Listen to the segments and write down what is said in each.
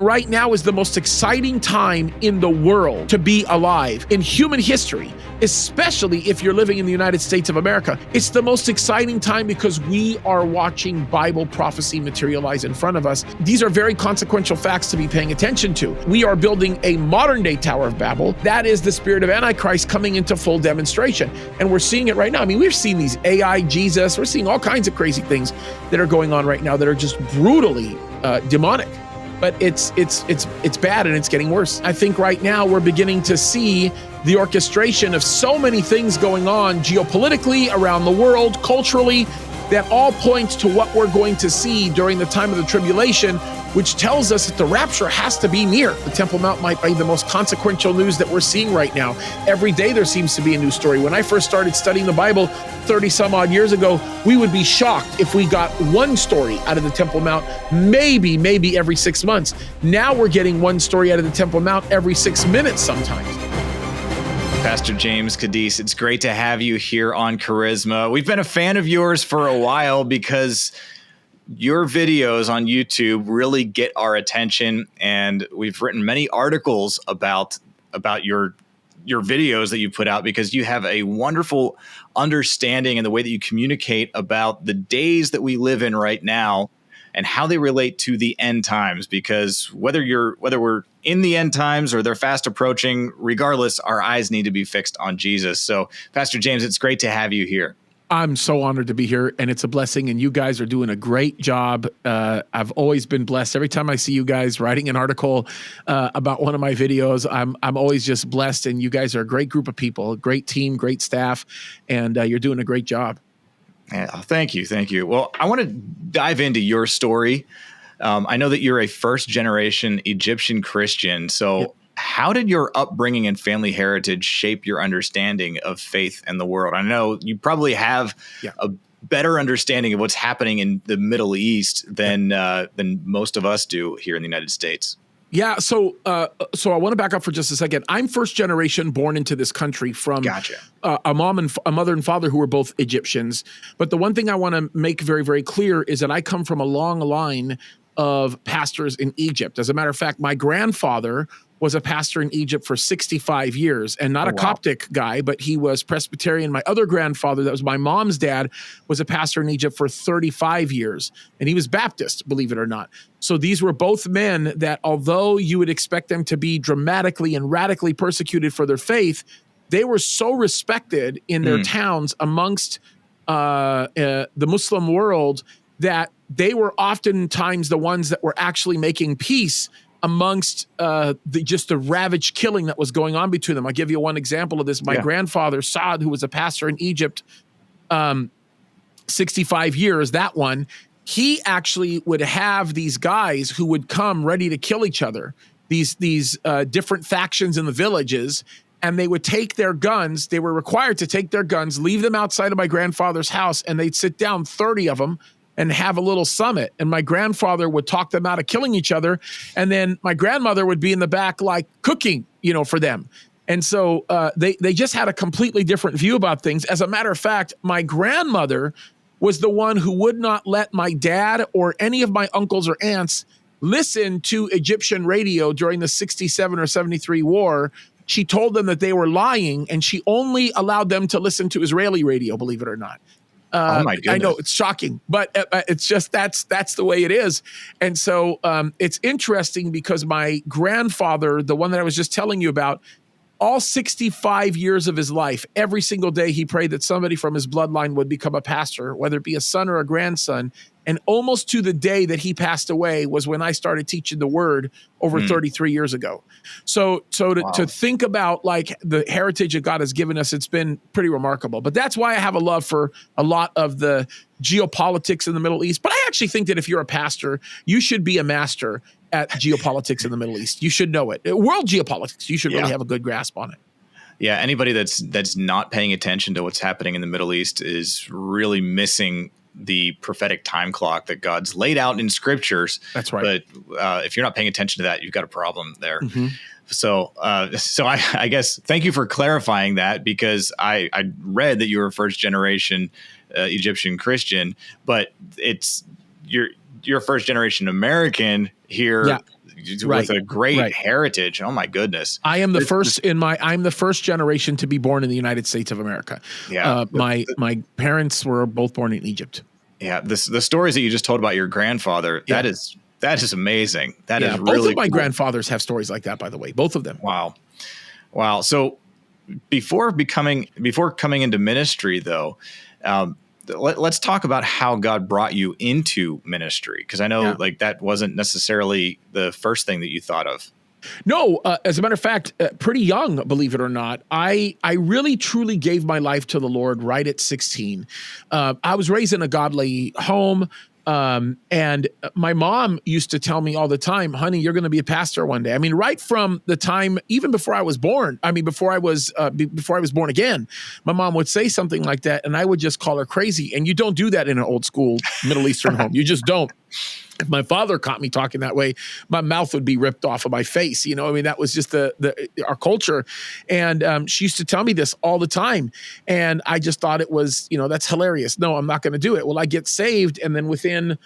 Right now is the most exciting time in the world to be alive in human history, especially if you're living in the United States of America. It's the most exciting time because we are watching Bible prophecy materialize in front of us. These are very consequential facts to be paying attention to. We are building a modern day Tower of Babel. That is the spirit of Antichrist coming into full demonstration. And we're seeing it right now. I mean, we've seen these AI Jesus. We're seeing all kinds of crazy things that are going on right now that are just brutally demonic. But it's bad and it's getting worse. I think right now we're beginning to see the orchestration of so many things going on geopolitically around the world, culturally, that all points to what we're going to see during the time of the tribulation, which tells us that the rapture has to be near. The Temple Mount might be the most consequential news that we're seeing right now. Every day there seems to be a new story. When I first started studying the Bible 30 some odd years ago, we would be shocked if we got one story out of the Temple Mount, maybe every 6 months. Now we're getting one story out of the Temple Mount every 6 minutes sometimes. Pastor James Kaddis, it's great to have you here on Charisma. We've been a fan of yours for a while because your videos on YouTube really get our attention, and we've written many articles about your videos that you put out because you have a wonderful understanding and the way that you communicate about the days that we live in right now and how they relate to the end times. Because whether we're in the end times or they're fast approaching, regardless, our eyes need to be fixed on Jesus. So, Pastor James, it's great to have you here. I'm so honored to be here, and it's a blessing, and you guys are doing a great job. I've always been blessed. Every time I see you guys writing an article about one of my videos, I'm always just blessed, and you guys are a great group of people, a great team, great staff, and you're doing a great job. Yeah, thank you. Well, I want to dive into your story. I know that you're a first-generation Egyptian Christian, so yep. How did your upbringing and family heritage shape your understanding of faith and the world? I know you probably have a better understanding of what's happening in the Middle East than most of us do here in the United States. Yeah, so I want to back up for just a second. I'm first generation born into this country from a mother and father who were both Egyptians. But the one thing I want to make very, very clear is that I come from a long line of pastors in Egypt. As a matter of fact, my grandfather was a pastor in Egypt for 65 years, and not a Coptic guy, but he was Presbyterian. My other grandfather, that was my mom's dad, was a pastor in Egypt for 35 years, and he was Baptist, believe it or not. So these were both men that, although you would expect them to be dramatically and radically persecuted for their faith, they were so respected in their towns amongst the Muslim world that they were oftentimes the ones that were actually making peace amongst the ravaged killing that was going on between them. I'll give you one example of this. My grandfather, Saad, who was a pastor in Egypt, 65 years, that one, he actually would have these guys who would come ready to kill each other, these different factions in the villages, and they would take their guns. They were required to take their guns, leave them outside of my grandfather's house, and they'd sit down, 30 of them, and have a little summit. And my grandfather would talk them out of killing each other. And then my grandmother would be in the back, like cooking, for them. And so they just had a completely different view about things. As a matter of fact, my grandmother was the one who would not let my dad or any of my uncles or aunts listen to Egyptian radio during the 67 or 73 war. She told them that they were lying, and she only allowed them to listen to Israeli radio, believe it or not. Oh my goodness. I know it's shocking, but it's just that's the way it is. And so it's interesting because my grandfather, the one that I was just telling you about, all 65 years of his life, every single day he prayed that somebody from his bloodline would become a pastor, whether it be a son or a grandson. And almost to the day that he passed away was when I started teaching the word over 33 years ago. So to think about like the heritage that God has given us, it's been pretty remarkable. But that's why I have a love for a lot of the geopolitics in the Middle East. But I actually think that if you're a pastor, you should be a master at geopolitics in the Middle East. You should know it. World geopolitics, you should really have a good grasp on it. Yeah, anybody that's not paying attention to what's happening in the Middle East is really missing the prophetic time clock that God's laid out in scriptures. That's right. But if you're not paying attention to that, you've got a problem there. So I guess thank you for clarifying that, because I read that you were a first generation Egyptian Christian, but you're a first generation American here with a great Right. heritage. Oh my goodness. I'm the first generation to be born in the United States of America. Yeah. My parents were both born in Egypt. Yeah. The stories that you just told about your grandfather, Yeah. that is amazing. That is both really of my cool. grandfathers have stories like that, by the way, both of them. Wow. So before coming into ministry, though, let's talk about how God brought you into ministry, because I know like that wasn't necessarily the first thing that you thought of. No, as a matter of fact, pretty young, believe it or not, I really truly gave my life to the Lord right at 16. I was raised in a godly home. And my mom used to tell me all the time, honey, you're going to be a pastor one day. I mean, right from the time, even before I was born, before I was born again, my mom would say something like that. And I would just call her crazy. And you don't do that in an old school Middle Eastern home. You just don't. If my father caught me talking that way, my mouth would be ripped off of my face. You know, I mean, that was just our culture. And she used to tell me this all the time. And I just thought it was, that's hilarious. No, I'm not going to do it. Well, I get saved. And then within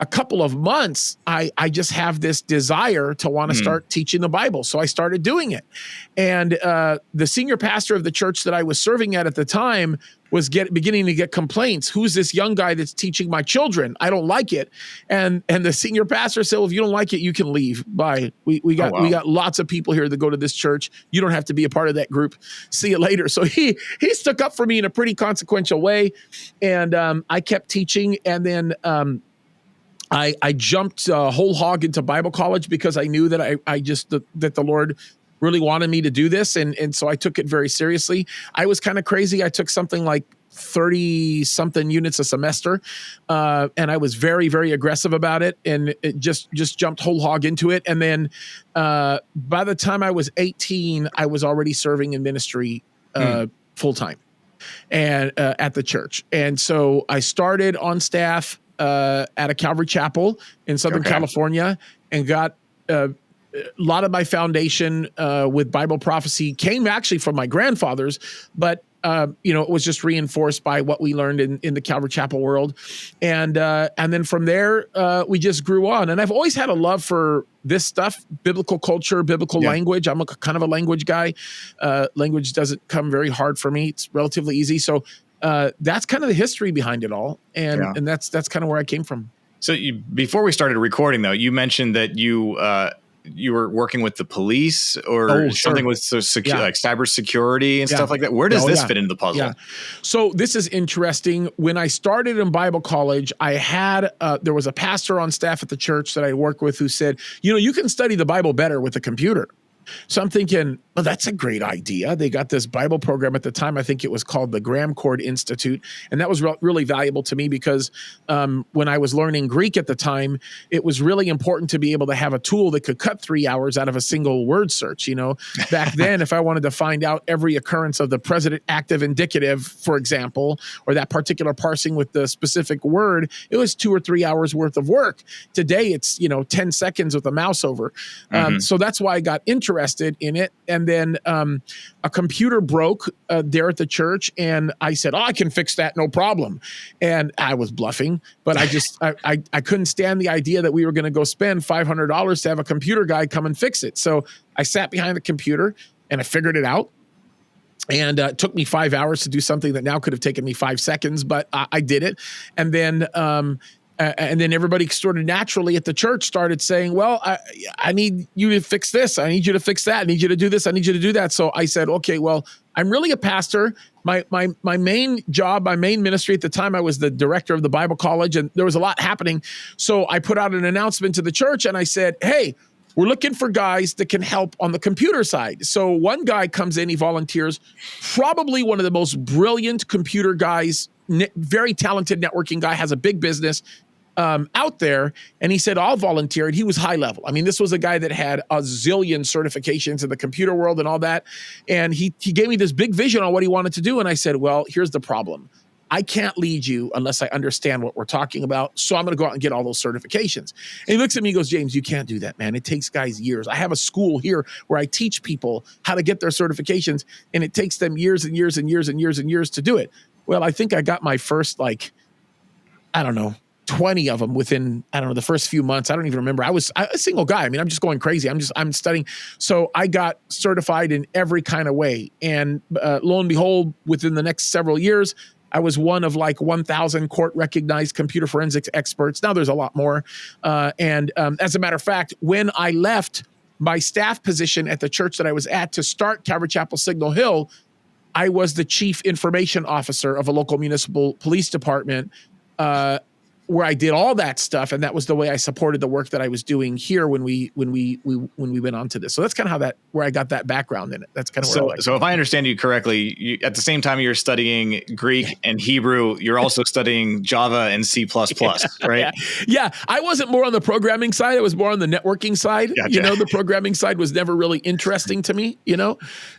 a couple of months, I just have this desire to want to start teaching the Bible. So I started doing it. And the senior pastor of the church that I was serving at the time was beginning to get complaints. Who's this young guy that's teaching my children? I don't like it. And the senior pastor said, well, if you don't like it, you can leave. Bye. We got lots of people here that go to this church. You don't have to be a part of that group. See you later. So he stuck up for me in a pretty consequential way. And I kept teaching. And then I jumped whole hog into Bible college because I knew that that the Lord really wanted me to do this. And so I took it very seriously. I was kind of crazy. I took something like 30 something units a semester. And I was very, very aggressive about it, and it just jumped whole hog into it. And then by the time I was 18, I was already serving in ministry full time and at the church. And so I started on staff at a Calvary Chapel in Southern California, and got a lot of my foundation with Bible prophecy came actually from my grandfathers, but it was just reinforced by what we learned in the Calvary Chapel world. And then from there, we just grew on. And I've always had a love for this stuff, biblical culture, biblical language. I'm kind of a language guy. Language doesn't come very hard for me. It's relatively easy. So that's kind of the history behind it all. And that's kind of where I came from. So before we started recording, though, you mentioned that you were working with the police or something with like cybersecurity and stuff like that. Where does this fit into the puzzle? Yeah. So this is interesting. When I started in Bible college, I had there was a pastor on staff at the church that I worked with who said, you can study the Bible better with a computer. So I'm thinking, well, that's a great idea. They got this Bible program at the time. I think it was called the Graham Court Institute. And that was really valuable to me because when I was learning Greek at the time, it was really important to be able to have a tool that could cut 3 hours out of a single word search. Back then, if I wanted to find out every occurrence of the present active indicative, for example, or that particular parsing with the specific word, it was 2 or 3 hours worth of work. Today, it's, 10 seconds with a mouse over. So that's why I got interested in it. And then a computer broke there at the church, and I said, I can fix that, no problem. And I was bluffing, but I just, I couldn't stand the idea that we were going to go spend $500 to have a computer guy come and fix it. So I sat behind the computer and I figured it out. And it took me 5 hours to do something that now could have taken me 5 seconds, but I did it. And then everybody sort of naturally at the church started saying, well, I need you to fix this. I need you to fix that. I need you to do this. I need you to do that. So I said, okay, well, I'm really a pastor. My main job, my main ministry at the time, I was the director of the Bible college, and there was a lot happening. So I put out an announcement to the church, and I said, hey, we're looking for guys that can help on the computer side. So one guy comes in, he volunteers, probably one of the most brilliant computer guys, very talented networking guy, has a big business out there. And he said, I'll volunteer. And he was high level. I mean, this was a guy that had a zillion certifications in the computer world and all that. And he gave me this big vision on what he wanted to do. And I said, well, here's the problem. I can't lead you unless I understand what we're talking about. So I'm going to go out and get all those certifications. And he looks at me and goes, James, you can't do that, man. It takes guys years. I have a school here where I teach people how to get their certifications, and it takes them years and years and years and years and years to do it. Well, I think I got my first, 20 of them within, I don't know, the first few months. I don't even remember. I was a single guy. I mean, I'm just going crazy. I'm studying. So I got certified in every kind of way. And lo and behold, within the next several years, I was one of like 1,000 court-recognized computer forensics experts. Now there's a lot more. As a matter of fact, when I left my staff position at the church that I was at to start Calvary Chapel Signal Hill, I was the chief information officer of a local municipal police department, where I did all that stuff, and that was the way I supported the work that I was doing here when we went on to this. So that's kind of where I got that background in it. That's kind of where so if I understand you correctly, at the same time you're studying Greek and Hebrew, you're also studying Java and C++, right? Yeah, I wasn't more on the programming side. I was more on the networking side. Gotcha. The programming side was never really interesting to me,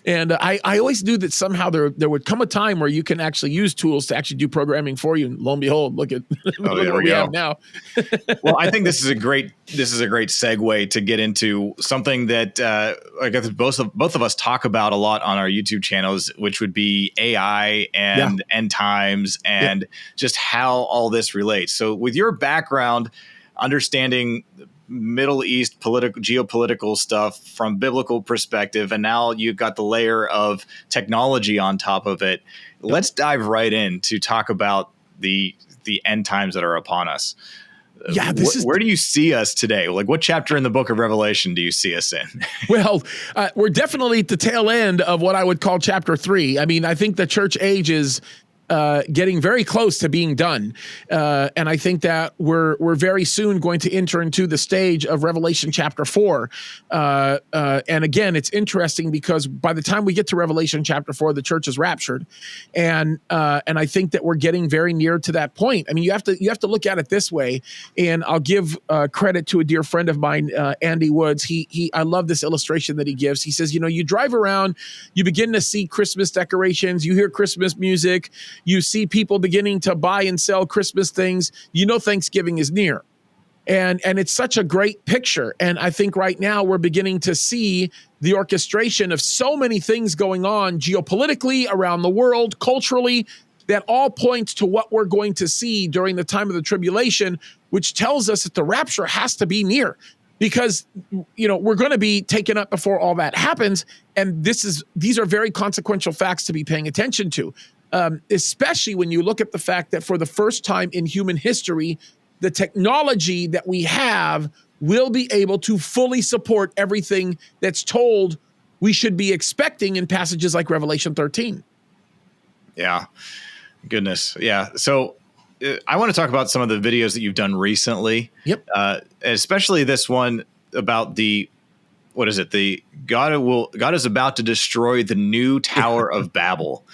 and I always knew that somehow there would come a time where you can actually use tools to actually do programming for you. And lo and behold, look at what we have now. Well, I think this is a great segue to get into something that I guess both of us talk about a lot on our YouTube channels, which would be AI and end times and just how all this relates. So with your background, understanding Middle East geopolitical stuff from biblical perspective, and now you've got the layer of technology on top of it. Let's dive right in to talk about the end times that are upon us. Yeah, where do you see us today? Like, what chapter in the book of Revelation do you see us in? Well, we're definitely at the tail end of what I would call chapter 3. I mean, I think the church age is getting very close to being done. And I think that we're very soon going to enter into the stage of Revelation chapter 4. And again, it's interesting because by the time we get to Revelation chapter 4, the church is raptured. And I think that we're getting very near to that point. I mean, you have to look at it this way, and I'll give credit to a dear friend of mine, Andy Woods. I love this illustration that he gives. He says, you drive around, you begin to see Christmas decorations, you hear Christmas music, you see people beginning to buy and sell Christmas things, Thanksgiving is near. And it's such a great picture. And I think right now we're beginning to see the orchestration of so many things going on geopolitically around the world, culturally, that all points to what we're going to see during the time of the tribulation, which tells us that the rapture has to be near. Because, we're going to be taken up before all that happens. And these are very consequential facts to be paying attention to. Especially when you look at the fact that for the first time in human history, the technology that we have will be able to fully support everything that's told we should be expecting in passages like Revelation 13. Yeah. Goodness. Yeah. So I want to talk about some of the videos that you've done recently. Yep. Especially this one about what is it? God is about to destroy the new Tower of Babel.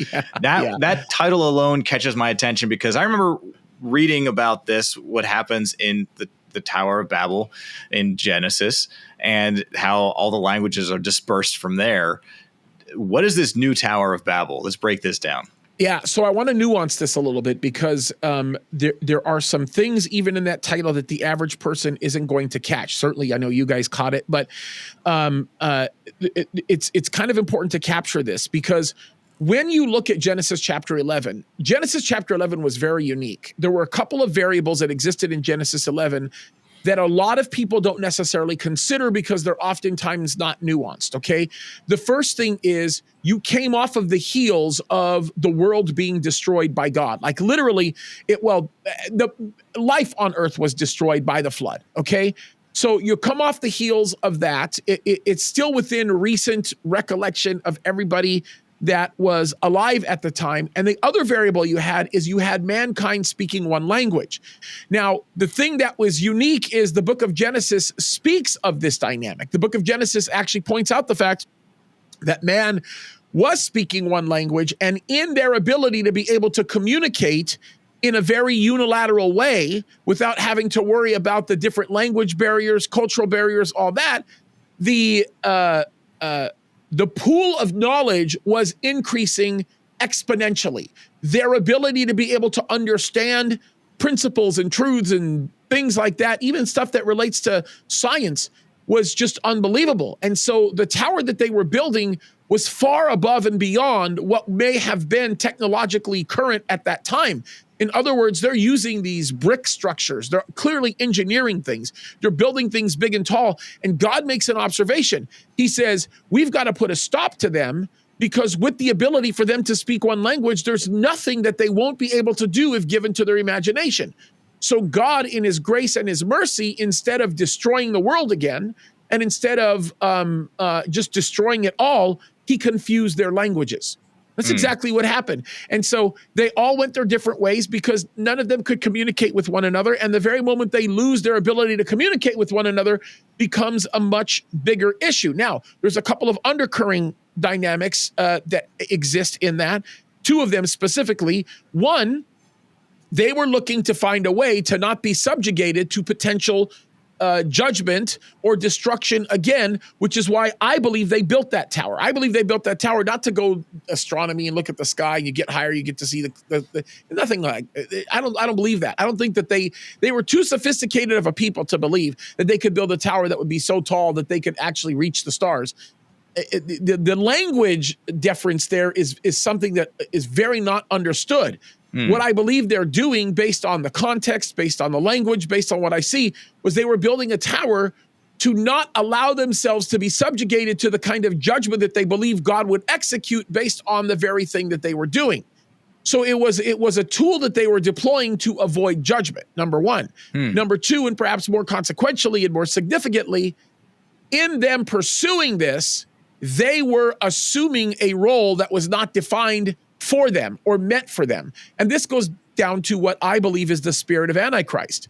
That title alone catches my attention because I remember reading about this, what happens in the Tower of Babel in Genesis, and how all the languages are dispersed from there. What is this new Tower of Babel? Let's break this down. Yeah, so I want to nuance this a little bit because there are some things even in that title that the average person isn't going to catch. Certainly, I know you guys caught it, but it's kind of important to capture this because when you look at Genesis chapter 11 was very unique. There were a couple of variables that existed in Genesis 11 that a lot of people don't necessarily consider because they're oftentimes not nuanced, okay? The first thing is you came off of the heels of the world being destroyed by God. Like literally, the life on earth was destroyed by the flood, okay? So you come off the heels of that. It's still within recent recollection of everybody that was alive at the time. And the other variable you had is you had mankind speaking one language. Now, the thing that was unique is the book of Genesis speaks of this dynamic. The book of Genesis actually points out the fact that man was speaking one language, and in their ability to be able to communicate in a very unilateral way without having to worry about the different language barriers, cultural barriers, all that, the pool of knowledge was increasing exponentially. Their ability to be able to understand principles and truths and things like that, even stuff that relates to science, was just unbelievable. And so the tower that they were building was far above and beyond what may have been technologically current at that time. In other words, they're using these brick structures. They're clearly engineering things. They're building things big and tall. And God makes an observation. He says, we've got to put a stop to them, because with the ability for them to speak one language, there's nothing that they won't be able to do if given to their imagination. So God, in his grace and his mercy, instead of destroying the world again, and instead of just destroying it all, he confused their languages. That's exactly what happened. And so they all went their different ways because none of them could communicate with one another. And the very moment they lose their ability to communicate with one another becomes a much bigger issue. Now, there's a couple of undercurrent dynamics that exist in that. Two of them specifically. One, they were looking to find a way to not be subjugated to potential judgment or destruction again, which is why I believe they built that tower. I believe they built that tower not to go astronomy and look at the sky. You get higher, you get to see the nothing like. I don't believe that. I don't think that they were too sophisticated of a people to believe that they could build a tower that would be so tall that they could actually reach the stars. The language difference there is something that is very not understood. What I believe they're doing, based on the context, based on the language, based on what I see, was they were building a tower to not allow themselves to be subjugated to the kind of judgment that they believe God would execute based on the very thing that they were doing. So it was a tool that they were deploying to avoid judgment, number one. Number two, and perhaps more consequentially and more significantly, in them pursuing this, they were assuming a role that was not defined for them or meant for them. And this goes down to what I believe is the spirit of Antichrist.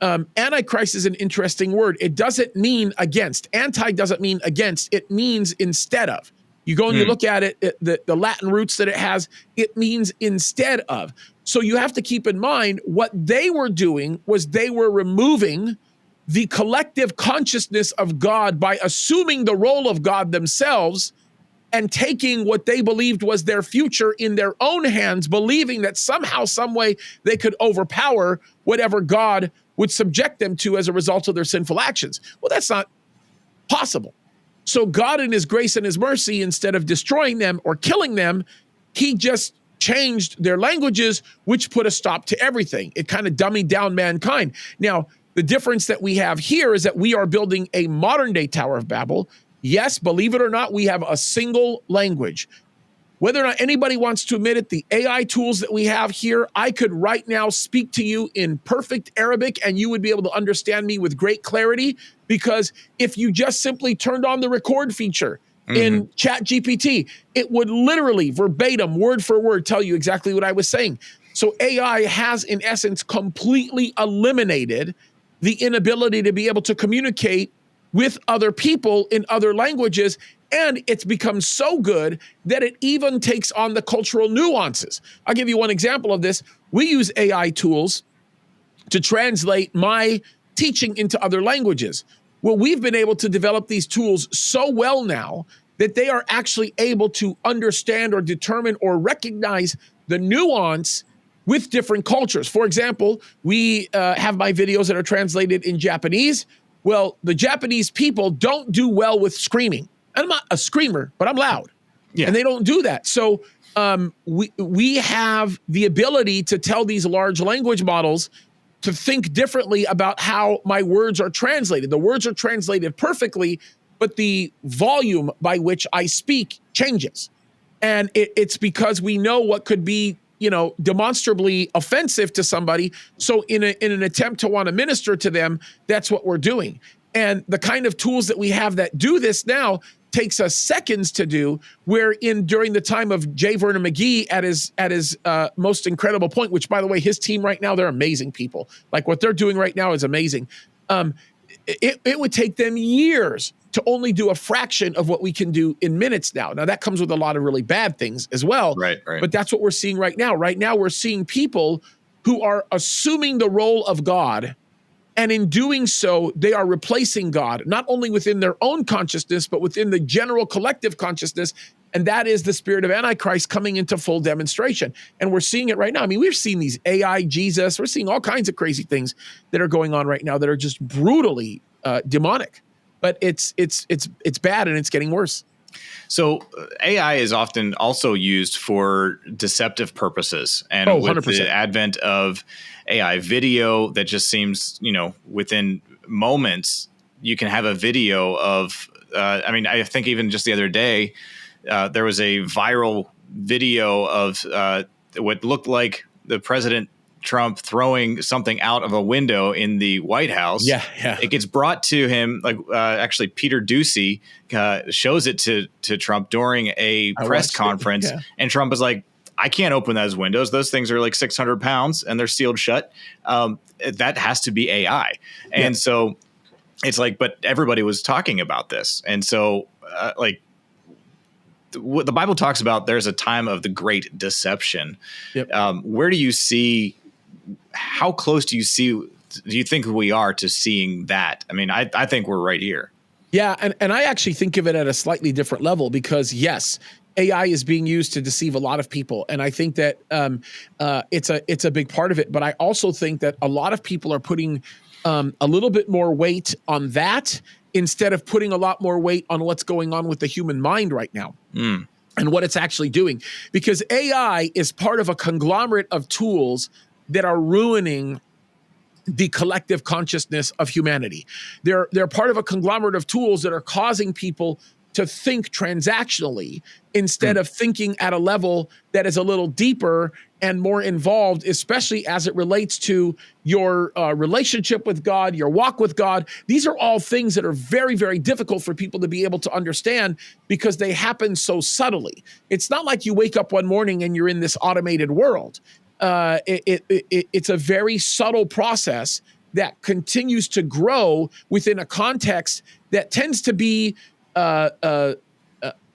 Antichrist is an interesting word. It doesn't mean against. Anti doesn't mean against. It means instead of. You go and you look at it, the Latin roots that it has, it means instead of. So you have to keep in mind what they were doing was they were removing the collective consciousness of God by assuming the role of God themselves and taking what they believed was their future in their own hands, believing that somehow, some way, they could overpower whatever God would subject them to as a result of their sinful actions. Well, that's not possible. So God, in his grace and his mercy, instead of destroying them or killing them, he just changed their languages, which put a stop to everything. It kind of dummied down mankind. Now, the difference that we have here is that we are building a modern day Tower of Babel. Yes, believe it or not, we have a single language. Whether or not anybody wants to admit it, the AI tools that we have here, I could right now speak to you in perfect Arabic and you would be able to understand me with great clarity, because if you just simply turned on the record feature in ChatGPT, it would literally verbatim, word for word, tell you exactly what I was saying. So AI has, in essence, completely eliminated the inability to be able to communicate with other people in other languages, and it's become so good that it even takes on the cultural nuances. I'll give you one example of this. We use AI tools to translate my teaching into other languages. Well, we've been able to develop these tools so well now that they are actually able to understand or determine or recognize the nuance with different cultures. For example, we have my videos that are translated in Japanese. Well, the Japanese people don't do well with screaming. I'm not a screamer, but I'm loud. Yeah. And they don't do that. So we have the ability to tell these large language models to think differently about how my words are translated. The words are translated perfectly, but the volume by which I speak changes. And it's because we know what could be, demonstrably offensive to somebody. So in an attempt to want to minister to them, that's what we're doing. And the kind of tools that we have that do this now takes us seconds to do, where during the time of J. Vernon McGee at his most incredible point, which, by the way, his team right now, they're amazing people. Like, what they're doing right now is amazing. It would take them years to only do a fraction of what we can do in minutes now. Now, that comes with a lot of really bad things as well. Right. But that's what we're seeing right now. Right now, we're seeing people who are assuming the role of God, and in doing so, they are replacing God, not only within their own consciousness, but within the general collective consciousness. And that is the spirit of Antichrist coming into full demonstration. And we're seeing it right now. I mean, we've seen these AI Jesus. We're seeing all kinds of crazy things that are going on right now that are just brutally demonic. But it's bad, and it's getting worse. So AI is often also used for deceptive purposes. And Oh, with 100%. the advent of AI video that just seems, within moments, you can have a video of, I think even just the other day, there was a viral video of what looked like the President Trump throwing something out of a window in the White House. Yeah. It gets brought to him, like actually Peter Doocy shows it to Trump during a press conference. Yeah. And Trump is like, I can't open those windows. Those things are like 600 pounds and they're sealed shut. That has to be AI. And so it's like, but everybody was talking about this. And so what the Bible talks about, there's a time of the great deception. Where do you see, how close do you think we are to seeing that? I mean, I think we're right here. Yeah. And I actually think of it at a slightly different level because yes, AI is being used to deceive a lot of people. And I think that it's a big part of it. But I also think that a lot of people are putting a little bit more weight on that instead of putting a lot more weight on what's going on with the human mind right now. And what it's actually doing. Because AI is part of a conglomerate of tools that are ruining the collective consciousness of humanity. They're part of a conglomerate of tools that are causing people to think transactionally instead of thinking at a level that is a little deeper and more involved, especially as it relates to your relationship with God, your walk with God. These are all things that are very, very difficult for people to be able to understand because they happen so subtly. It's not like you wake up one morning and you're in this automated world. It's a very subtle process that continues to grow within a context that tends to be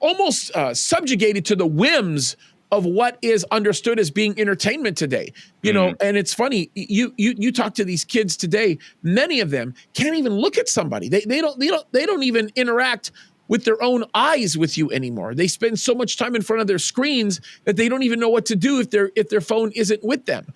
almost subjugated to the whims of what is understood as being entertainment today. You know, and it's funny, you talk to these kids today, many of them can't even look at somebody. They don't even interact with their own eyes with you anymore. They spend so much time in front of their screens that they don't even know what to do if their phone isn't with them.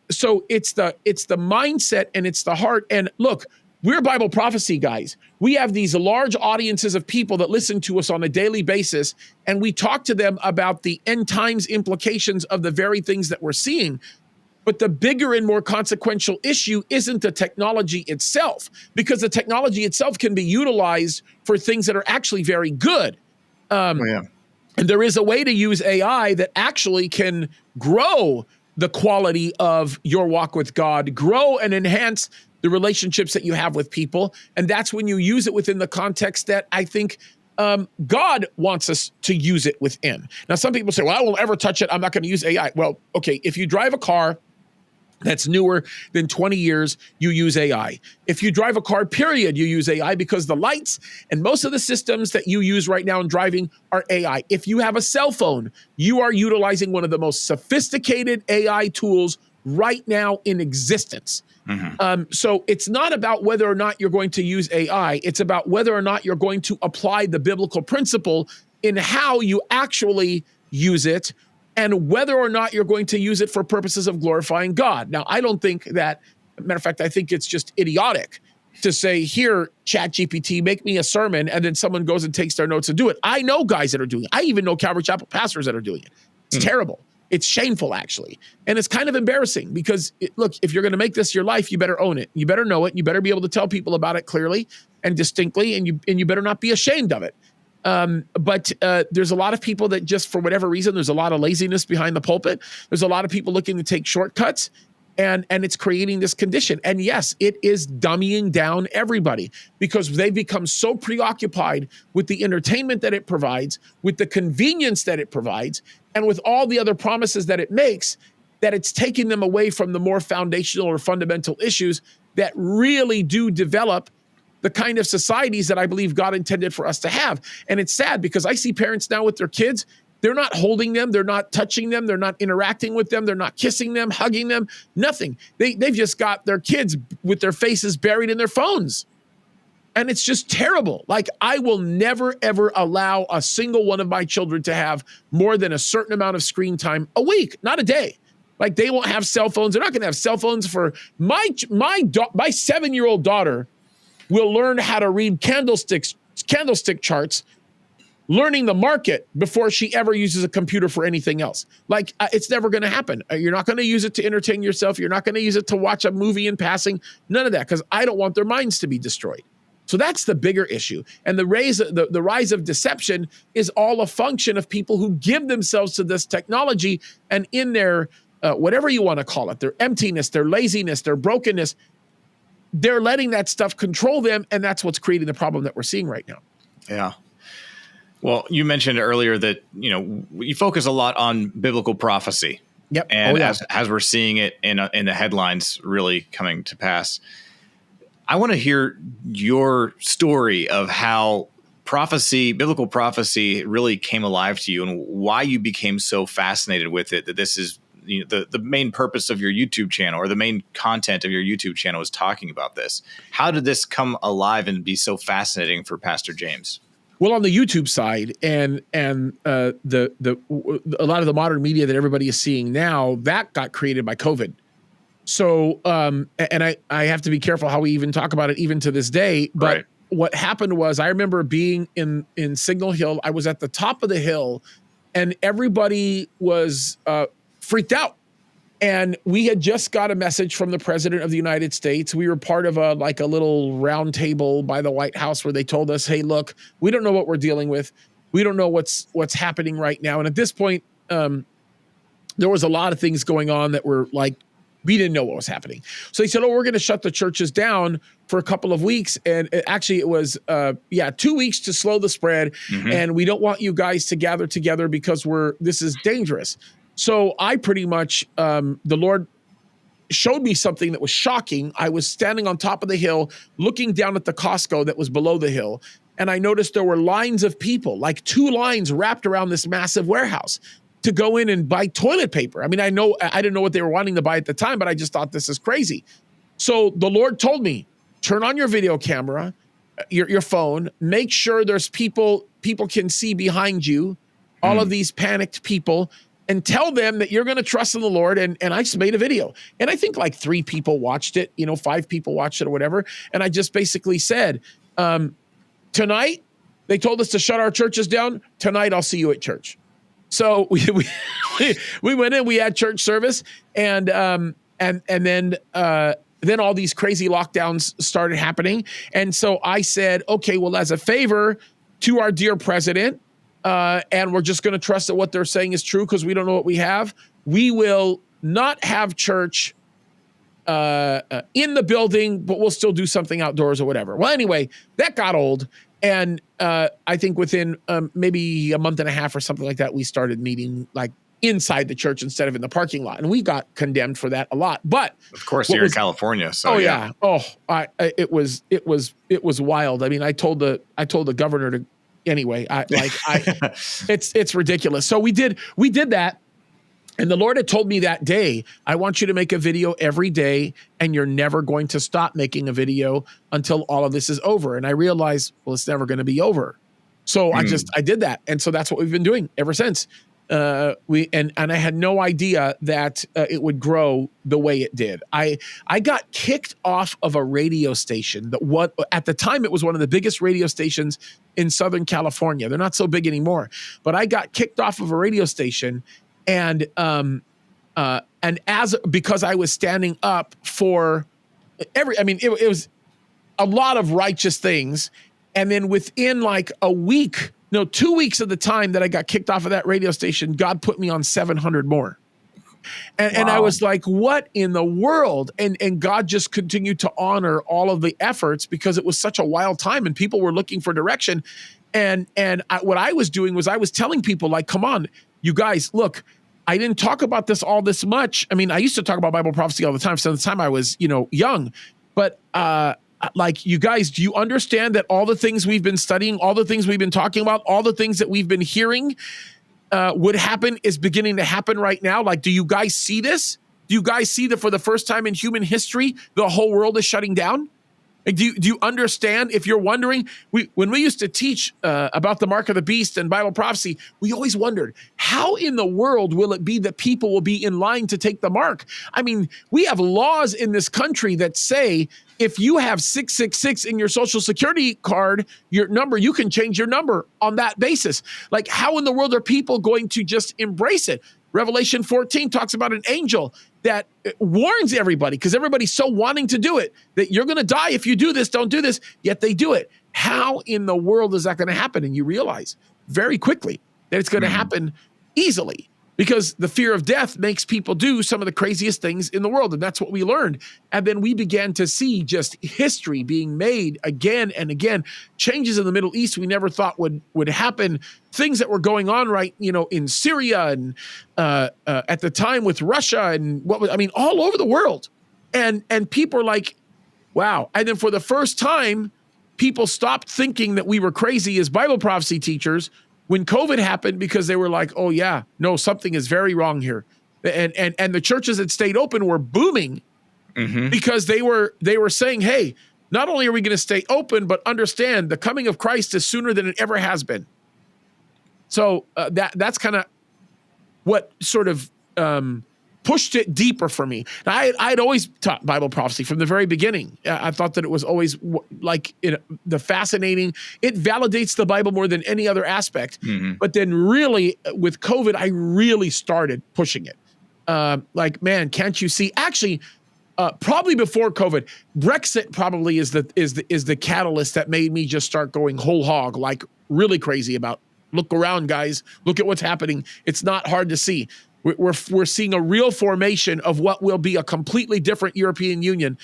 So it's the mindset and it's the heart. And look, we're Bible prophecy guys. We have these large audiences of people that listen to us on a daily basis, and we talk to them about the end times implications of the very things that we're seeing. But the bigger and more consequential issue isn't the technology itself, because the technology itself can be utilized for things that are actually very good. And there is a way to use AI that actually can grow the quality of your walk with God, grow and enhance the relationships that you have with people. And that's when you use it within the context that I think God wants us to use it within. Now, some people say, well, I won't ever touch it. I'm not going to use AI. Well, okay, if you drive a car that's newer than 20 years, you use AI. If you drive a car, period, you use AI because the lights and most of the systems that you use right now in driving are AI. If you have a cell phone, you are utilizing one of the most sophisticated AI tools right now in existence. So it's not about whether or not you're going to use AI. It's about whether or not you're going to apply the biblical principle in how you actually use it, and whether or not you're going to use it for purposes of glorifying God. Now, I don't think that, matter of fact, I think it's just idiotic to say, here, ChatGPT, make me a sermon, and then someone goes and takes their notes and do it. I know guys that are doing it. I even know Calvary Chapel pastors that are doing it. It's terrible. It's shameful, actually. And it's kind of embarrassing because, look, if you're going to make this your life, you better own it. You better know it. You better be able to tell people about it clearly and distinctly, and you better not be ashamed of it. But there's a lot of people that just, for whatever reason, there's a lot of laziness behind the pulpit. There's a lot of people looking to take shortcuts, and it's creating this condition. And yes, it is dummying down everybody because they've become so preoccupied with the entertainment that it provides, with the convenience that it provides, and with all the other promises that it makes, that it's taking them away from the more foundational or fundamental issues that really do develop the kind of societies that I believe God intended for us to have. And it's sad because I see parents now with their kids, they're not holding them, they're not touching them, they're not interacting with them, they're not kissing them, hugging them, nothing. They've just got their kids with their faces buried in their phones. And it's just terrible. Like, I will never, ever allow a single one of my children to have more than a certain amount of screen time a week, not a day. Like, they won't have cell phones. They're not going to have cell phones for my 7-year-old daughter will learn how to read candlestick charts learning the market before she ever uses a computer for anything else. Like, it's never going to happen. You're not going to use it to entertain yourself. You're not going to use it to watch a movie in passing. None of that, because I don't want their minds to be destroyed. So that's the bigger issue. And the rise of deception is all a function of people who give themselves to this technology, and in their, whatever you want to call it, their emptiness, their laziness, their brokenness, they're letting that stuff control them. And that's what's creating the problem that we're seeing right now. Yeah. Well, you mentioned earlier that, you focus a lot on biblical prophecy. Yep. And as we're seeing it in the headlines really coming to pass, I want to hear your story of how biblical prophecy really came alive to you, and why you became so fascinated with it, that this is the main purpose of your YouTube channel, or the main content of your YouTube channel is talking about this. How did this come alive and be so fascinating for Pastor James? Well, on the YouTube side and a lot of the modern media that everybody is seeing now, that got created by COVID. So, and I have to be careful how we even talk about it even to this day. But right. What happened was, I remember being in Signal Hill. I was at the top of the hill, and everybody was freaked out. And we had just got a message from the President of the United States. We were part of a little round table by the White House where they told us, hey, look, we don't know what we're dealing with. We don't know what's happening right now. And at this point, there was a lot of things going on that were like, we didn't know what was happening. So they said, we're going to shut the churches down for a couple of weeks. And it was 2 weeks to slow the spread. Mm-hmm. And we don't want you guys to gather together because this is dangerous. So I pretty much, the Lord showed me something that was shocking. I was standing on top of the hill, looking down at the Costco that was below the hill. And I noticed there were lines of people, like 2 lines wrapped around this massive warehouse to go in and buy toilet paper. I mean, I didn't know what they were wanting to buy at the time, but I just thought, this is crazy. So the Lord told me, turn on your video camera, your phone, make sure there's people can see behind you, all of these panicked people, and tell them that you're going to trust in the Lord. And I just made a video. And I think like 3 people watched it, 5 people watched it or whatever. And I just basically said, tonight, they told us to shut our churches down. Tonight, I'll see you at church. So we went in, we had church service, and then all these crazy lockdowns started happening. And so I said, okay, well, as a favor to our dear president, and we're just going to trust that what they're saying is true because we don't know what we have, we will not have church in the building, but we'll still do something outdoors or whatever. Well, anyway, that got old. And I think within maybe a month and a half or something like that, we started meeting like inside the church instead of in the parking lot. And we got condemned for that a lot. But of course, you're in California. So oh yeah. It was wild. I mean, I told the governor to, anyway, it's ridiculous. So we did that. And the Lord had told me that day, I want you to make a video every day, and you're never going to stop making a video until all of this is over. And I realized, well, it's never going to be over. So I did that. And so that's what we've been doing ever since. And I had no idea that it would grow the way it did. I got kicked off of a radio station at the time it was one of the biggest radio stations in Southern California. They're not so big anymore, but I got kicked off of a radio station. And because I was standing up for it was a lot of righteous things. And then within like 2 weeks of the time that I got kicked off of that radio station, God put me on 700 more. And I was like, what in the world? And God just continued to honor all of the efforts because it was such a wild time and people were looking for direction. What I was doing was I was telling people like, come on, you guys, look, I didn't talk about this all this much. I mean, I used to talk about Bible prophecy all the time since the time I was, young. But like, you guys, do you understand that all the things we've been studying, all the things we've been talking about, all the things that we've been hearing would happen is beginning to happen right now? Like, do you guys see this? Do you guys see that for the first time in human history, the whole world is shutting down? Like, do you understand? If you're wondering, when we used to teach about the mark of the beast and Bible prophecy, we always wondered, how in the world will it be that people will be in line to take the mark? I mean, we have laws in this country that say if you have 666 in your social security card, your number, you can change your number on that basis. Like, how in the world are people going to just embrace it? Revelation 14 talks about an angel that warns everybody, because everybody's so wanting to do it, that you're going to die if you do this, don't do this, yet they do it. How in the world is that going to happen? And you realize very quickly that it's going to happen easily, because the fear of death makes people do some of the craziest things in the world. And that's what we learned. And then we began to see just history being made again and again, changes in the Middle East we never thought would happen, things that were going on in Syria and at the time with Russia and all over the world. And people are like, wow. And then for the first time, people stopped thinking that we were crazy as Bible prophecy teachers when COVID happened, because they were like, oh yeah, no, something is very wrong here. And the churches that stayed open were booming because they were saying, hey, not only are we going to stay open, but understand the coming of Christ is sooner than it ever has been. So that's kind of what sort of pushed it deeper for me. Now, I'd always taught Bible prophecy from the very beginning. I thought that it was always the fascinating. It validates the Bible more than any other aspect. But then really with COVID, I really started pushing it. Man, can't you see? Actually, probably before COVID, Brexit probably is the catalyst that made me just start going whole hog, like really crazy about, look around, guys, look at what's happening. It's not hard to see. We're seeing a real formation of what will be a completely different European Union.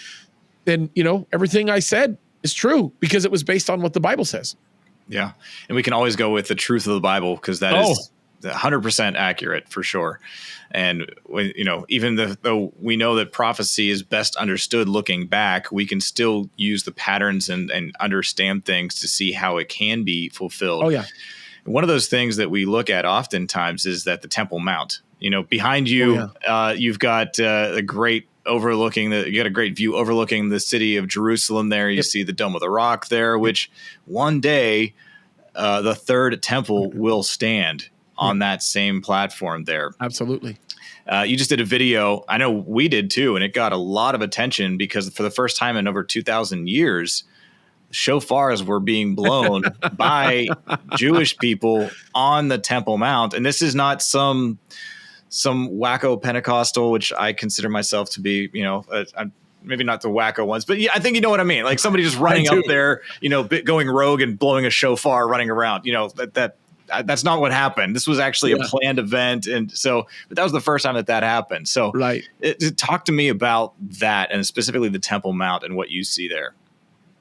And, everything I said is true because it was based on what the Bible says. Yeah. And we can always go with the truth of the Bible, because that is 100% accurate for sure. And, even though we know that prophecy is best understood looking back, we can still use the patterns and understand things to see how it can be fulfilled. Oh, yeah. One of those things that we look at oftentimes is that the Temple Mount. Behind you, you've got a great you got a great view overlooking the city of Jerusalem there. You see the Dome of the Rock there, which one day the third temple will stand on that same platform there. Absolutely. You just did a video. I know we did too, and it got a lot of attention because for the first time in over 2,000 years, shofars were being blown by Jewish people on the Temple Mount. And this is not some wacko Pentecostal, which I consider myself to be, maybe not the wacko ones, but yeah, I think you know what I mean. Like somebody just running up there, going rogue and blowing a shofar running around, that's not what happened. This was actually a planned event. And so, but that was the first time that happened. So talk to me about that, and specifically the Temple Mount and what you see there.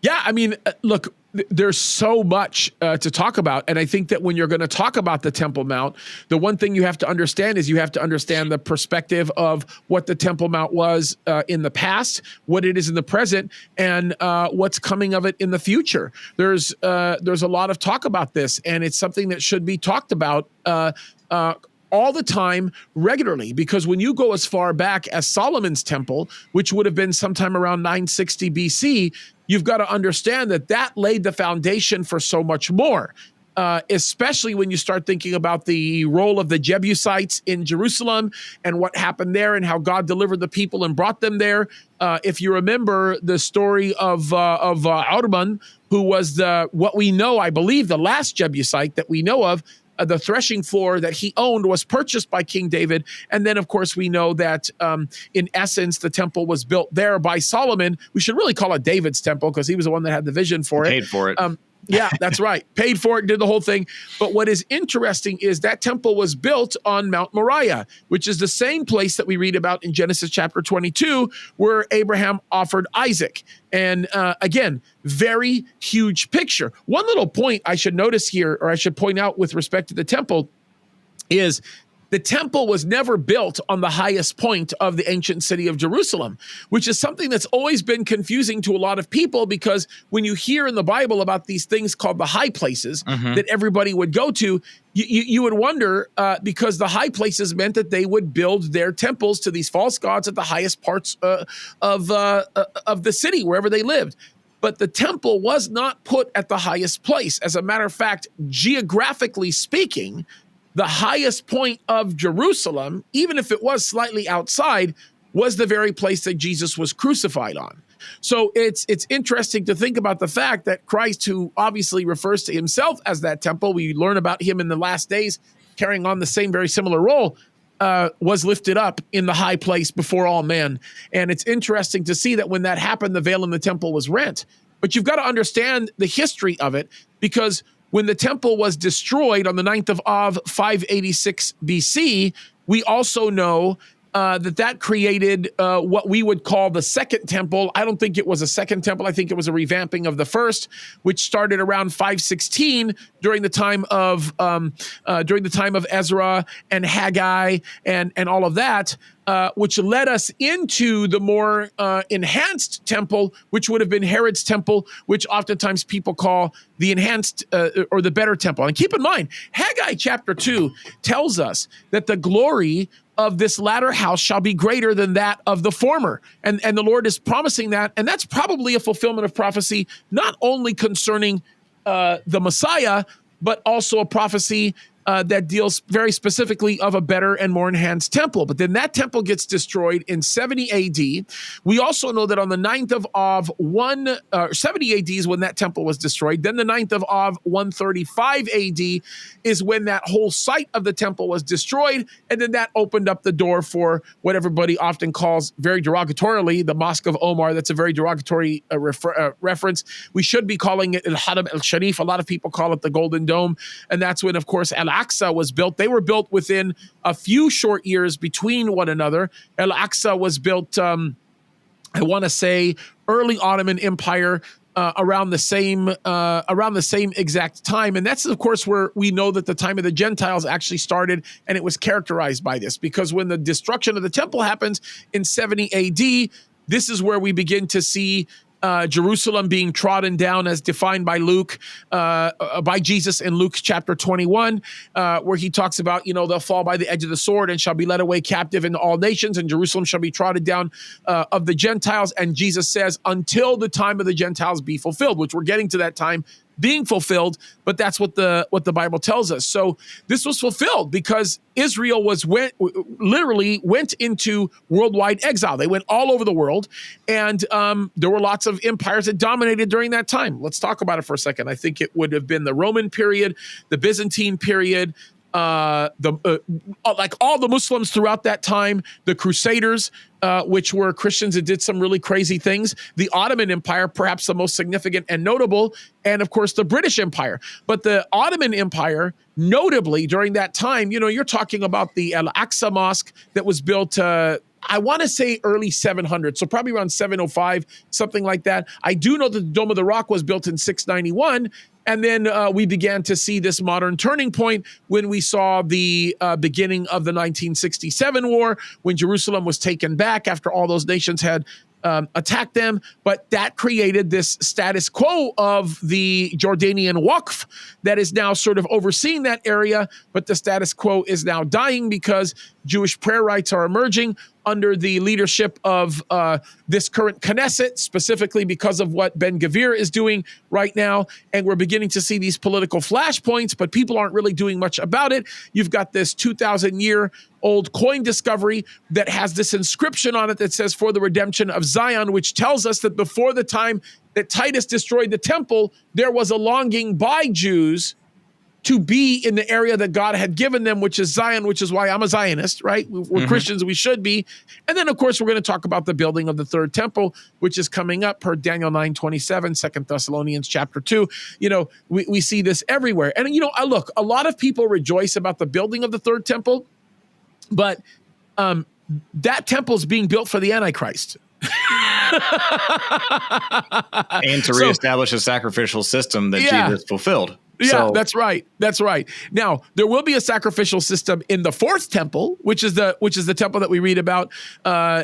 Yeah, look, there's so much to talk about. And I think that when you're going to talk about the Temple Mount, the one thing you have to understand is you have to understand the perspective of what the Temple Mount was in the past, what it is in the present, and what's coming of it in the future. There's a lot of talk about this, and it's something that should be talked about all the time, regularly, because when you go as far back as Solomon's temple, which would have been sometime around 960 BC, you've got to understand that laid the foundation for so much more, especially when you start thinking about the role of the Jebusites in Jerusalem and what happened there and how God delivered the people and brought them there. If you remember the story of Arban, who was what we know, I believe, the last Jebusite that we know of, the threshing floor that he owned was purchased by King David. And then, of course, we know that in essence, the temple was built there by Solomon. We should really call it David's temple because he was the one that had the vision for it. Paid for it. Yeah, that's right. Paid for it, did the whole thing. But what is interesting is that temple was built on Mount Moriah, which is the same place that we read about in Genesis chapter 22, where Abraham offered Isaac. And again, very huge picture. One little point I should notice here, or I should point out with respect to the temple, is the temple was never built on the highest point of the ancient city of Jerusalem, which is something that's always been confusing to a lot of people, because when you hear in the Bible about these things called the high places that everybody would go to, you would wonder, because the high places meant that they would build their temples to these false gods at the highest parts of the city, wherever they lived. But the temple was not put at the highest place. As a matter of fact, geographically speaking, the highest point of Jerusalem, even if it was slightly outside, was the very place that Jesus was crucified on. So it's interesting to think about the fact that Christ, who obviously refers to himself as that temple, we learn about him in the last days carrying on the same very similar role, was lifted up in the high place before all men. And it's interesting to see that when that happened, the veil in the temple was rent. But you've got to understand the history of it, because when the temple was destroyed on the 9th of Av, 586 BC, we also know that created what we would call the second temple. I don't think it was a second temple. I think it was a revamping of the first, which started around 516 during the time of Ezra and Haggai and all of that, which led us into the more enhanced temple, which would have been Herod's temple, which oftentimes people call the enhanced or the better temple. And keep in mind, Haggai chapter 2 tells us that the glory of this latter house shall be greater than that of the former. And the Lord is promising that. And that's probably a fulfillment of prophecy, not only concerning the Messiah, but also a prophecy that deals very specifically of a better and more enhanced temple. But then that temple gets destroyed in 70 AD. We also know that on the 9th of Av, 70 AD is when that temple was destroyed. Then the 9th of Av, 135 AD is when that whole site of the temple was destroyed. And then that opened up the door for what everybody often calls very derogatorily the Mosque of Omar. That's a very derogatory reference. We should be calling it Al-Haram al-Sharif. A lot of people call it the Golden Dome. And that's when, of course, Al-Aqsa was built. They were built within a few short years between one another. Al-Aqsa was built, I want to say, early Ottoman Empire, around the same exact time. And that's, of course, where we know that the time of the Gentiles actually started, and it was characterized by this, because when the destruction of the temple happens in 70 AD, this is where we begin to see Jerusalem being trodden down as defined by Luke, by Jesus in Luke chapter 21, where he talks about, they'll fall by the edge of the sword and shall be led away captive into all nations, and Jerusalem shall be trodden down of the Gentiles. And Jesus says, until the time of the Gentiles be fulfilled, which we're getting to that time being fulfilled, but that's what the Bible tells us. So this was fulfilled because Israel literally went into worldwide exile. They went all over the world, and there were lots of empires that dominated during that time. Let's talk about it for a second. I think it would have been the Roman period, the Byzantine period, like all the Muslims throughout that time, the Crusaders, which were Christians that did some really crazy things, the Ottoman Empire, perhaps the most significant and notable, and of course the British Empire. But the Ottoman Empire, notably during that time, you're talking about the Al-Aqsa Mosque that was built, I want to say early 700, so probably around 705, something like that. I do know that the Dome of the Rock was built in 691. And then we began to see this modern turning point when we saw the beginning of the 1967 war, when Jerusalem was taken back after all those nations had attacked them. But that created this status quo of the Jordanian Waqf that is now sort of overseeing that area. But the status quo is now dying because Jewish prayer rights are emerging under the leadership of this current Knesset, specifically because of what Ben-Gvir is doing right now. And we're beginning to see these political flashpoints, but people aren't really doing much about it. You've got this 2,000-year-old coin discovery that has this inscription on it that says, "For the redemption of Zion," which tells us that before the time that Titus destroyed the temple, there was a longing by Jews to be in the area that God had given them, which is Zion, which is why I'm a Zionist, right? We're Christians, we should be. And then, of course, we're going to talk about the building of the third temple, which is coming up per Daniel 9:27, 2 Thessalonians chapter 2. We see this everywhere. And, look, a lot of people rejoice about the building of the third temple, but that temple is being built for the Antichrist. And to reestablish a sacrificial system that Jesus fulfilled. Yeah, that's right. That's right. Now, there will be a sacrificial system in the fourth temple, which is the temple that we read about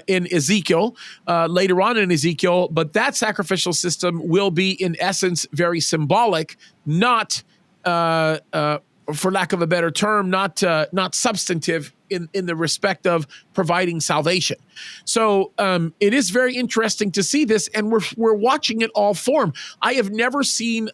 in Ezekiel, later on in Ezekiel. But that sacrificial system will be, in essence, very symbolic, not, for lack of a better term, not substantive in the respect of providing salvation. So it is very interesting to see this, and we're watching it all form. I have never seen.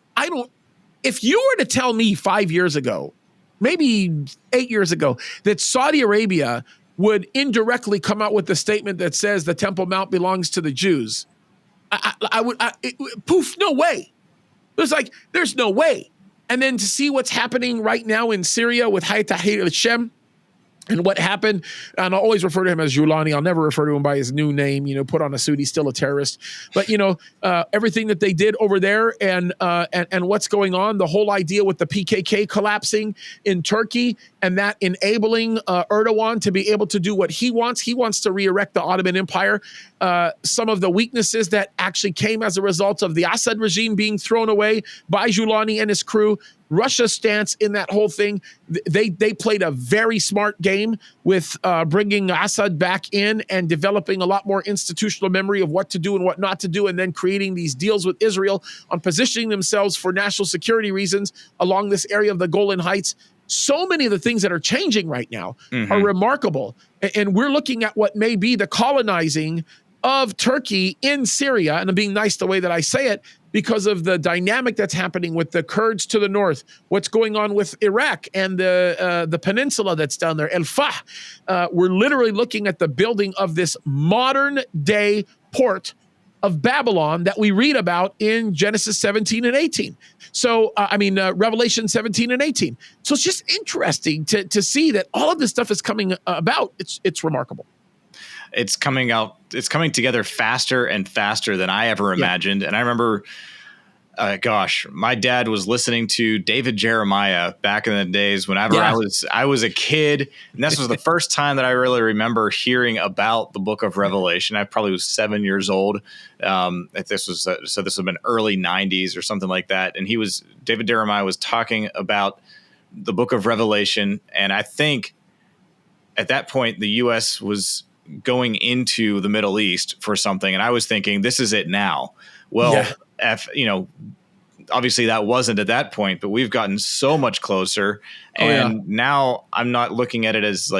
If you were to tell me 5 years ago, maybe 8 years ago, that Saudi Arabia would indirectly come out with the statement that says the Temple Mount belongs to the Jews, Poof, no way. There's no way. And then to see what's happening right now in Syria with Hayat Tahrir al-Shem, and what happened, and I'll always refer to him as Julani. I'll never refer to him by his new name, put on a suit. He's still a terrorist. But, everything that they did over there and what's going on, the whole idea with the PKK collapsing in Turkey and that enabling Erdogan to be able to do what he wants. He wants to re-erect the Ottoman Empire. Some of the weaknesses that actually came as a result of the Assad regime being thrown away by Julani and his crew. Russia's stance in that whole thing, they played a very smart game with bringing Assad back in and developing a lot more institutional memory of what to do and what not to do, and then creating these deals with Israel on positioning themselves for national security reasons along this area of the Golan Heights. So many of the things that are changing right now are remarkable. And we're looking at what may be the colonizing of Turkey in Syria, and I'm being nice the way that I say it, because of the dynamic that's happening with the Kurds to the north, what's going on with Iraq and the peninsula that's down there, El Fah. We're literally looking at the building of this modern day port of Babylon that we read about in Genesis 17 and 18. So, Revelation 17 and 18. So it's just interesting to see that all of this stuff is coming about. It's remarkable. It's coming together faster and faster than I ever imagined. Yeah. And I remember, my dad was listening to David Jeremiah back in the days whenever I was a kid. And this was the first time that I really remember hearing about the book of Revelation. I probably was 7 years old. This would have been early 90s or something like that. And David Jeremiah was talking about the book of Revelation. And I think at that point, the U.S. was going into the Middle East for something. And I was thinking, this is it now. Well, obviously that wasn't at that point, but we've gotten so much closer. And now I'm not looking at it as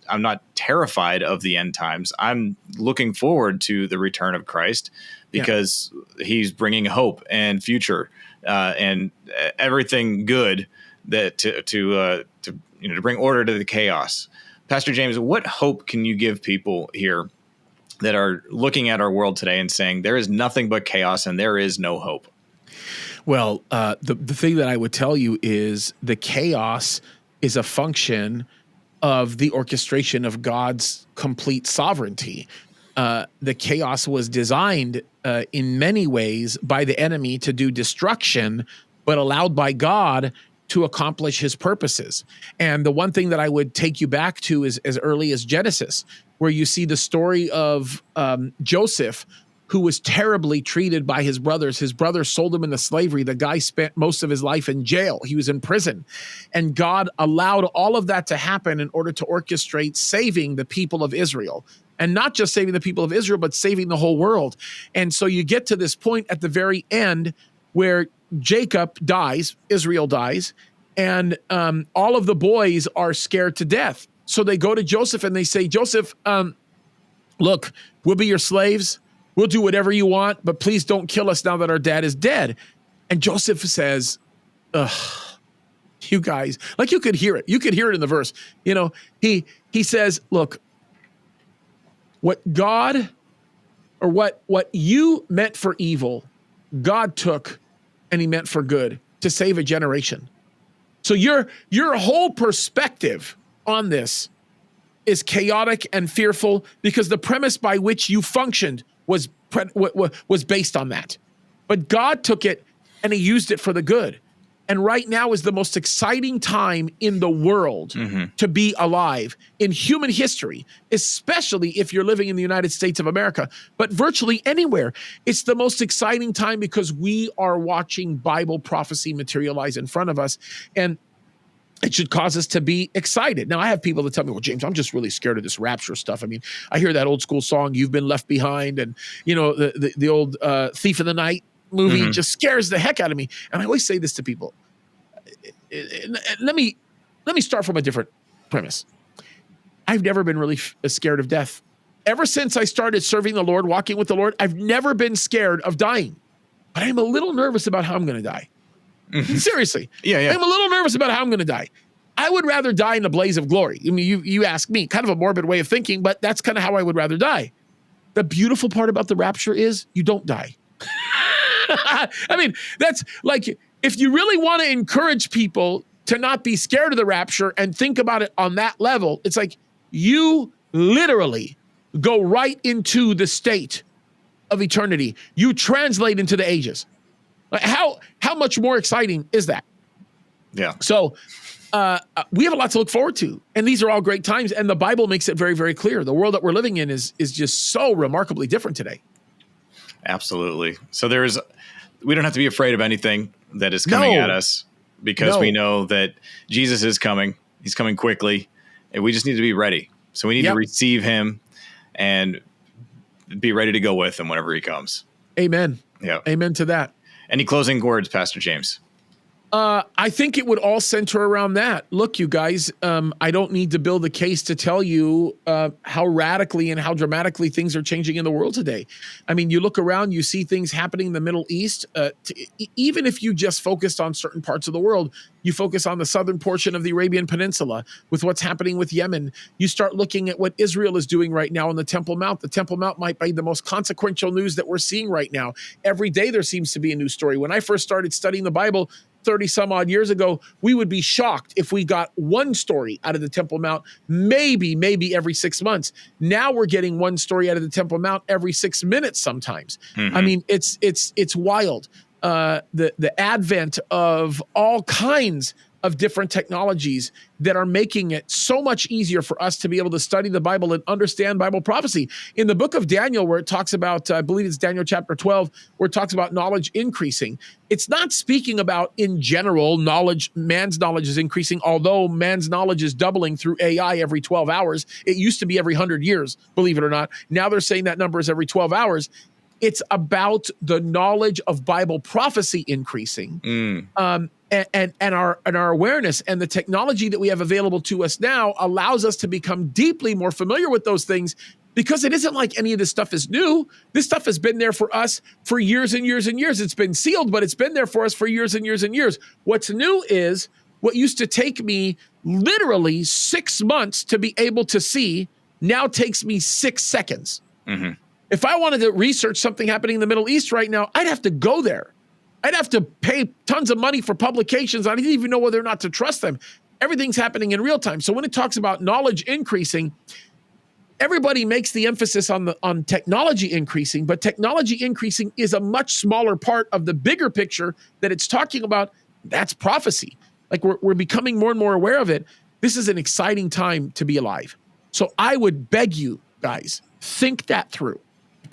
I'm not terrified of the end times. I'm looking forward to the return of Christ because he's bringing hope and future and everything good that to bring order to the chaos. Pastor James, what hope can you give people here that are looking at our world today and saying there is nothing but chaos and there is no hope? Well, the thing that I would tell you is the chaos is a function of the orchestration of God's complete sovereignty. The chaos was designed in many ways by the enemy to do destruction, but allowed by God to accomplish his purposes. And the one thing that I would take you back to is as early as Genesis, where you see the story of Joseph, who was terribly treated by his brothers. His brothers sold him into slavery. The guy spent most of his life in jail. He was in prison. And God allowed all of that to happen in order to orchestrate saving the people of Israel. And not just saving the people of Israel, but saving the whole world. And so you get to this point at the very end where Jacob dies, Israel dies, and all of the boys are scared to death. So they go to Joseph and they say, Joseph, look, we'll be your slaves. We'll do whatever you want, but please don't kill us now that our dad is dead. And Joseph says, you guys, you could hear it. You could hear it in the verse. He says, look, what God or what you meant for evil, God took and he meant for good to save a generation. So your whole perspective on this is chaotic and fearful because the premise by which you functioned was based on that. But God took it and he used it for the good. And right now is the most exciting time in the world to be alive in human history, especially if you're living in the United States of America, but virtually anywhere. It's the most exciting time because we are watching Bible prophecy materialize in front of us. And it should cause us to be excited. Now, I have people that tell me, well, James, I'm just really scared of this rapture stuff. I mean, I hear that old school song, You've Been Left Behind, and, the old Thief in the Night movie just scares the heck out of me. And I always say this to people. Let me start from a different premise. I've never been really scared of death. Ever since I started serving the Lord, walking with the Lord, I've never been scared of dying. But I'm a little nervous about how I'm going to die. Seriously. Yeah. I'm a little nervous about how I'm going to die. I would rather die in a blaze of glory. I mean, you ask me, kind of a morbid way of thinking, but that's kind of how I would rather die. The beautiful part about the rapture is you don't die. I mean, that's like, if you really want to encourage people to not be scared of the rapture and think about it on that level, it's like you literally go right into the state of eternity. You translate into the ages. Like, how much more exciting is that? Yeah. So we have a lot to look forward to, and these are all great times. And the Bible makes it very, very clear. The world that we're living in is just so remarkably different today. Absolutely. So we don't have to be afraid of anything that is coming at us, because we know that Jesus is coming. He's coming quickly, and we just need to be ready. So we need to receive him and be ready to go with him whenever he comes. Amen. Yeah. Amen to that. Any closing words, Pastor James? I think it would all center around that. Look, you guys, I don't need to build a case to tell you how radically and how dramatically things are changing in the world today. I mean, you look around, you see things happening in the Middle East. Even if you just focused on certain parts of the world, you focus on the southern portion of the Arabian Peninsula with what's happening with Yemen. You start looking at what Israel is doing right now on the Temple Mount. The Temple Mount might be the most consequential news that we're seeing right now. Every day there seems to be a new story. When I first started studying the Bible 30 some odd years ago, we would be shocked if we got one story out of the Temple Mount, maybe every 6 months. Now we're getting one story out of the Temple Mount every 6 minutes sometimes. I mean, it's wild. The advent of all kinds of different technologies that are making it so much easier for us to be able to study the Bible and understand Bible prophecy. In the book of Daniel, where it talks about, I believe it's Daniel chapter 12, where it talks about knowledge increasing, it's not speaking about in general knowledge, man's knowledge is increasing, although man's knowledge is doubling through AI every 12 hours. It used to be every 100 years, believe it or not. Now they're saying that number is every 12 hours. It's about the knowledge of Bible prophecy increasing, and our awareness, and the technology that we have available to us now allows us to become deeply more familiar with those things, because it isn't like any of this stuff is new. This stuff has been there for us for years and years and years. It's been sealed, but it's been there for us for years and years and years. What's new is what used to take me literally 6 months to be able to see now takes me 6 seconds. If I wanted to research something happening in the Middle East right now, I'd have to go there. I'd have to pay tons of money for publications. I didn't even know whether or not to trust them. Everything's happening in real time. So when it talks about knowledge increasing, everybody makes the emphasis on technology increasing, but technology increasing is a much smaller part of the bigger picture that it's talking about. That's prophecy. Like we're becoming more and more aware of it. This is an exciting time to be alive. So I would beg you guys, think that through.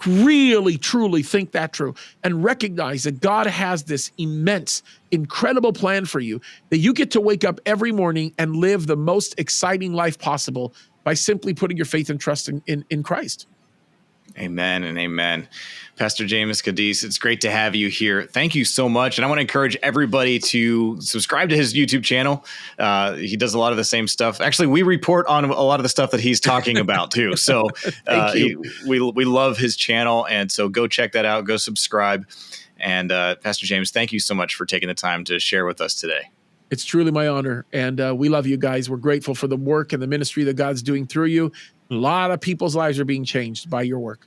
Really, truly think that through, and recognize that God has this immense, incredible plan for you, that you get to wake up every morning and live the most exciting life possible by simply putting your faith and trust in Christ. Amen and amen. Pastor James Kaddis, it's great to have you here. Thank you so much. And I want to encourage everybody to subscribe to his YouTube channel. He does a lot of the same stuff. Actually, we report on a lot of the stuff that he's talking about too. So we love his channel. And so go check that out. Go subscribe. And Pastor James, thank you so much for taking the time to share with us today. It's truly my honor. And we love you guys. We're grateful for the work and the ministry that God's doing through you. A lot of people's lives are being changed by your work.